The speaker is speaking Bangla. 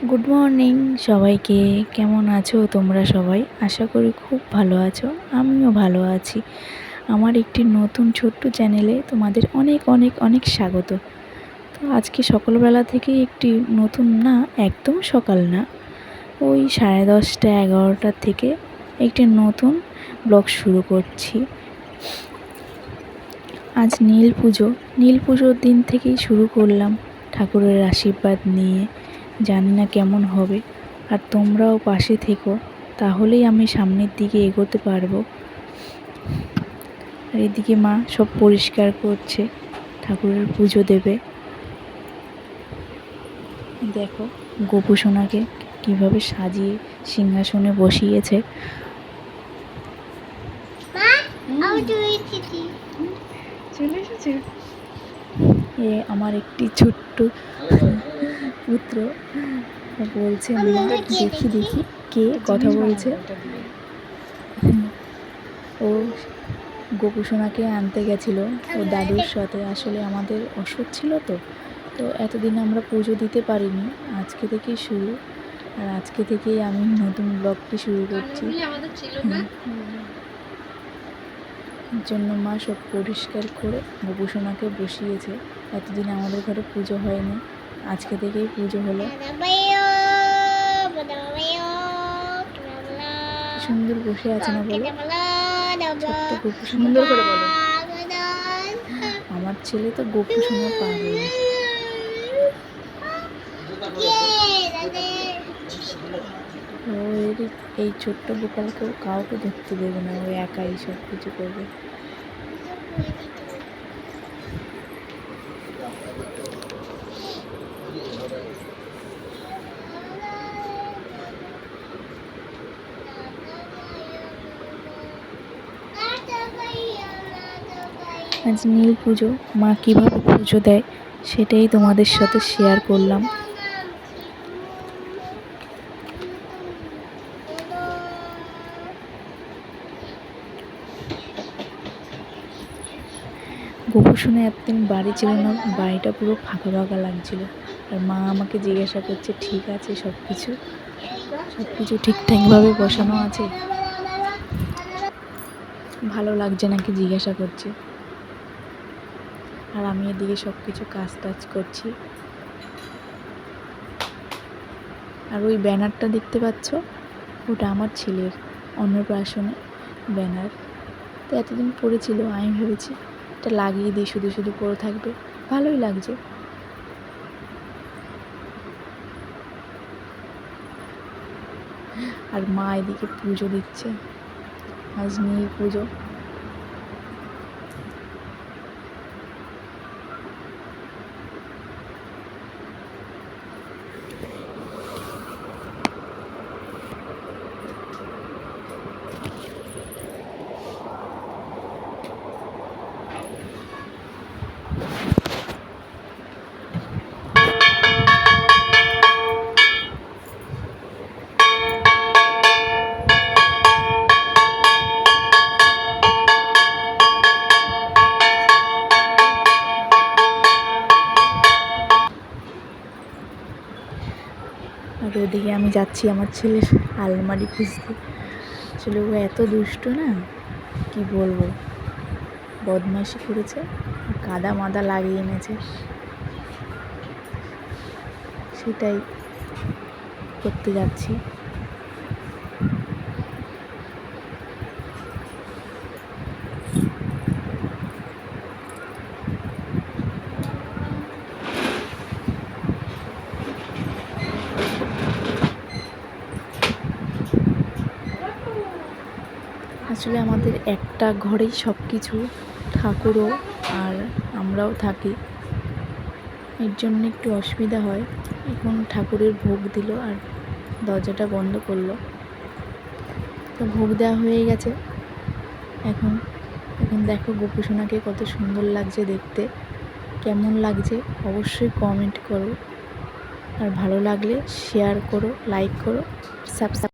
গুড মর্নিং সবাইকে। কেমন আছো তোমরা সবাই? আশা করি খুব ভালো আছো, আমিও ভালো আছি। আমার একটি নতুন ছোট্ট চ্যানেলে তোমাদের অনেক অনেক অনেক স্বাগত। তো আজকে সকালবেলা থেকে একটি নতুন, না একদম সকাল না, ওই 10:30 11টার থেকে একটি নতুন ব্লগ শুরু করছি। আজ নীল পুজোর দিন থেকেই শুরু করলাম ঠাকুরের আশীর্বাদ নিয়ে। জানি না কেমন হবে, আর তোমরাও পাশে থেকো, তাহলেই আমি সামনের দিকে এগোতে পারবো। আর এদিকে মা সব পরিষ্কার করছে, ঠাকুরের পুজো দেবে। দেখো গোপু সোনাকে কীভাবে সাজিয়ে সিংহাসনে বসিয়েছে। চলে এসেছে এ আমার একটি ছোট্ট পুত্র, বলছে মা দেখি দেখি কে কথা বলছে। ও গোপু সোনাকে আনতে গেছিলো ও দাদুর সাথে। আসলে আমাদের অসুখ ছিল, তো এতদিন আমরা পুজো দিতে পারিনি। আজকে থেকেই শুরু, আর আজকে থেকেই আমি নতুন ব্লগটি শুরু করছি। জন্য মা সব পরিষ্কার করে গোপু সোনাকে বসিয়েছে। এতদিন আমাদের ঘরে পুজো হয়নি, আজকে থেকেই পুজো হলো। সুন্দর বসে আছে না বলো? ছোট্ট গোপু সুন্দর করে বলো। আমার ছেলে তো গোপু সোনা পাগল। ও এই ছোট্ট গোপালকেও কাউকে ধরতে দেবে না, ও একাই সব কিছু করবে। আজ নীল পুজো, মা কীভাবে পুজো দেয় সেটাই তোমাদের সাথে শেয়ার করলাম। গোপু সোনা এতদিন বাড়ি ছিল না, বাড়িটা পুরো ফাঁকা ফাঁকা লাগছিল। আর মা আমাকে জিজ্ঞাসা করছে ঠিক আছে সব কিছু ঠিকঠাকভাবে বসানো আছে, ভালো লাগছে নাকি জিজ্ঞাসা করছে। আর আমি এদিকে সব কিছু কাজ টাজ করছি। আর ওই ব্যানারটা দেখতে পাচ্ছ, ওটা আমার ছেলের অন্নপ্রাশনে ব্যানার। তো এতদিন পড়েছিল, আমি ভেবেছি এটা লাগিয়ে দিই, শুধু শুধু পড়ে থাকবে, ভালোই লাগছে। আর মা এদিকে পুজো দিচ্ছে, আজ নীল পুজো। আর ওদিকে আমি যাচ্ছি আমার ছেলের আলমারি খুঁজতে। আসলে ও এত দুষ্ট না, কি বলবো, বদমাইশি করেছে, কাদা মাদা লাগিয়ে এনেছে, সেটাই করতে যাচ্ছি। আসলে আমাদের একটা ঘরেই সব কিছু, ঠাকুরও আর আমরাও থাকি, এর জন্য একটু অসুবিধা হয়। এখন ঠাকুরের ভোগ দিল আর দরজাটা বন্ধ করলো, তো ভোগ দেওয়া হয়ে গেছে। এখন দেখো গোপু সোনাকে কত সুন্দর লাগছে দেখতে। কেমন লাগছে অবশ্যই কমেন্ট করো, আর ভালো লাগলে শেয়ার করো, লাইক করো, সাবস্ক্রাইব